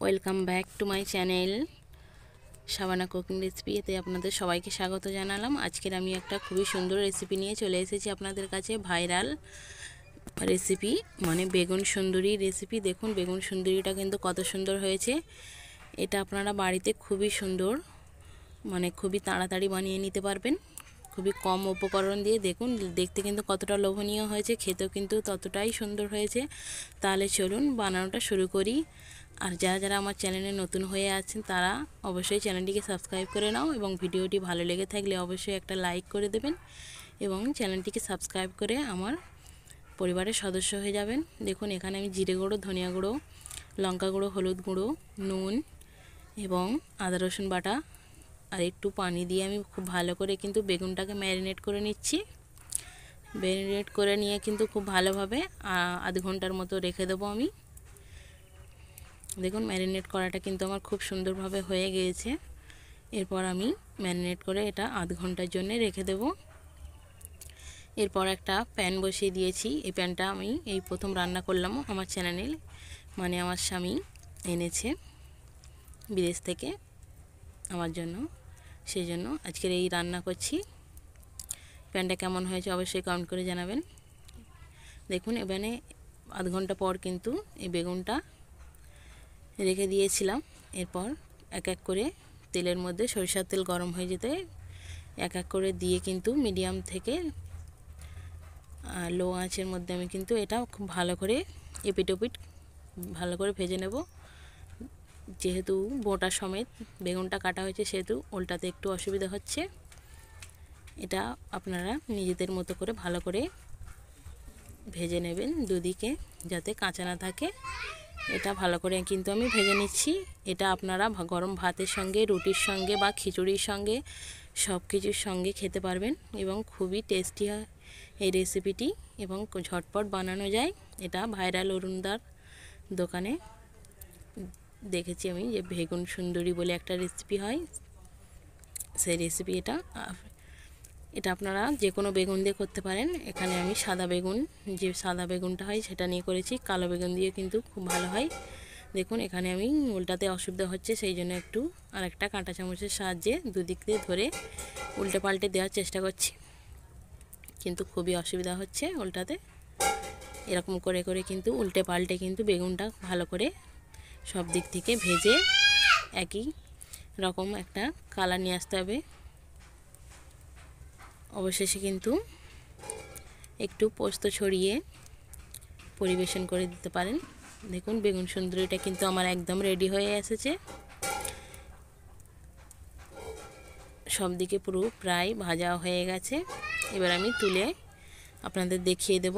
Welcome back to my channel Shabana cooking recipe. এতে আপনাদের সবাইকে স্বাগত জানালাম। আজকের আমি একটা খুবই সুন্দর রেসিপি নিয়ে চলে এসেছি আপনাদের কাছে। ভাইরাল রেসিপি মানে বেগুন সুন্দরী রেসিপি। দেখুন বেগুন সুন্দরীটা কিন্তু কত সুন্দর হয়েছে। এটা আপনারা বাড়িতে খুবই সুন্দর মানে খুবই তাড়াতাড়ি বানিয়ে নিতে পারবেন, খুবই কম উপকরণ দিয়ে। দেখুন দেখতে কিন্তু কতটা লোভনীয় হয়েছে, খেতেও কিন্তু ততটাই সুন্দর হয়েছে। তাহলে চলুন বানানোটা শুরু করি। আর যারা যারা আমার চ্যানেলে নতুন হয়ে আছেন তারা অবশ্যই চ্যানেলটিকে সাবস্ক্রাইব করে নাও, এবং ভিডিওটি ভালো লেগে থাকলে অবশ্যই একটা লাইক করে দেবেন এবং চ্যানেলটিকে সাবস্ক্রাইব করে আমার পরিবারের সদস্য হয়ে যাবেন। দেখুন এখানে আমি জিরে গুঁড়ো, ধনিয়া গুঁড়ো, লঙ্কা গুঁড়ো, হলুদ গুঁড়ো, নুন এবং আদা রসুন বাটা আর একটু পানি দিয়ে আমি খুব ভালো করে কিন্তু বেগুনটাকে ম্যারিনেট করে নিচ্ছি। ম্যারিনেট করে নিয়ে কিন্তু খুব ভালোভাবে আধ ঘন্টার মতো রেখে দেবো আমি। দেখুন ম্যারিনেট করাটা কিন্তু আমার খুব সুন্দরভাবে হয়ে গিয়েছে। এরপর আমি ম্যারিনেট করে এটা আধ ঘন্টার জন্য রেখে দেব। এরপর একটা প্যান বসিয়ে দিয়েছি। এই প্যানটা আমি এই প্রথম রান্না করলাম আমার চ্যানেলে, মানে আমার স্বামী এনেছে বিদেশ থেকে আমার জন্য, সেই জন্য আজকের এই রান্না করছি। প্যানটা কেমন হয়েছে অবশ্যই কমেন্ট করে জানাবেন। দেখুন এখানে আধ ঘন্টা পর কিন্তু এই বেগুনটা রেখে দিয়েছিলাম। এরপর এক এক করে তেলের মধ্যে সরিষার তেল গরম হয়ে যেতে এক এক করে দিয়ে কিন্তু মিডিয়াম থেকে লো আঁচের মধ্যে আমি কিন্তু এটা খুব ভালো করে এপিট ওপিট ভালো করে ভেজে নেব। যেহেতু বোটা সমেত বেগুনটা কাটা হয়েছে সেহেতু উল্টাতে একটু অসুবিধা হচ্ছে। এটা আপনারা নিজেদের মতো করে ভালো করে ভেজে নেবেন দুদিকে, যাতে কাঁচা না থাকে। এটা ভালো করে কিন্তু আমি ভেজে নিচ্ছি। এটা আপনারা গরম ভাতের সঙ্গে, রুটির সঙ্গে বা খিচুড়ির সঙ্গে সব কিছুর সঙ্গে খেতে পারবেন এবং খুবই টেস্টি হয় এই রেসিপিটি এবং ঝটপট বানানো যায়। এটা ভাইরাল অরুণদার দোকানে দেখেছি আমি যে বেগুন সুন্দরী বলে একটা রেসিপি হয়, সেই রেসিপি এটা আপনারা যে কোনো বেগুন দিয়ে করতে পারেন। এখানে আমি সাদা বেগুন, যে সাদা বেগুনটা হয় সেটা নিয়ে করেছি। কালো বেগুন দিয়ে কিন্তু খুব ভালো হয়। দেখুন এখানে আমি উল্টাতে অসুবিধা হচ্ছে, সেই জন্য একটু আরেকটা কাঁটা চামচের সাহায্যে দুদিক দিয়ে ধরে উল্টে পাল্টে দেওয়ার চেষ্টা করছি, কিন্তু খুবই অসুবিধা হচ্ছে উল্টাতে। এরকম করে করে কিন্তু উল্টে পাল্টে কিন্তু বেগুনটা ভালো করে সব দিক থেকে ভেজে একই রকম একটা কালার নিয়ে আসতে হবে। অবশেষে কিন্তু একটু পোস্ত ছড়িয়ে পরিবেশন করে দিতে পারেন। দেখুন বেগুন সুন্দরীটা কিন্তু আমার একদম রেডি হয়ে এসেছে। সব দিকে পুরো প্রায় ভাজা হয়ে গেছে। এবার আমি তুলে আপনাদের দেখিয়ে দেব।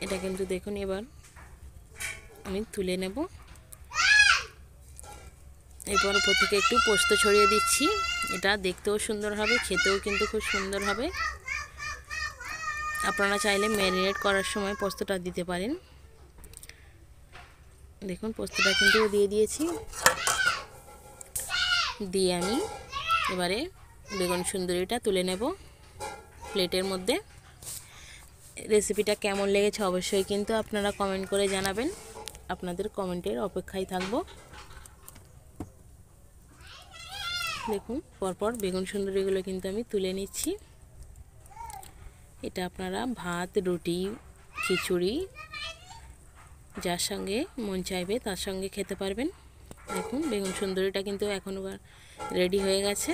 এটা কিন্তু দেখুন এবার আমি তুলে নেব। এরপর উপর থেকে একটু পোস্ত ছড়িয়ে দিচ্ছি। এটা দেখতেও সুন্দর হবে, খেতেও কিন্তু খুব সুন্দর হবে। আপনারা চাইলে ম্যারিনেট করার সময় পোস্তটা দিতে পারেন। দেখুন পোস্তটা কিন্তু দিয়ে দিয়েছি। দিয়ে আমি এবারে বেগুন সুন্দরীটা তুলে নেব প্লেটের মধ্যে। রেসিপিটা কেমন লেগেছে অবশ্যই কিন্তু আপনারা কমেন্ট করে জানাবেন। আপনাদের কমেন্টের অপেক্ষায় থাকব। দেখুন পরপর বেগুন সুন্দরীগুলো কিন্তু আমি তুলে নিচ্ছি। এটা আপনারা ভাত, রুটি, খিচুড়ি যার সঙ্গে মন চাইবে তার সঙ্গে খেতে পারবেন। দেখুন বেগুন সুন্দরীটা কিন্তু এখনও রেডি হয়ে গেছে।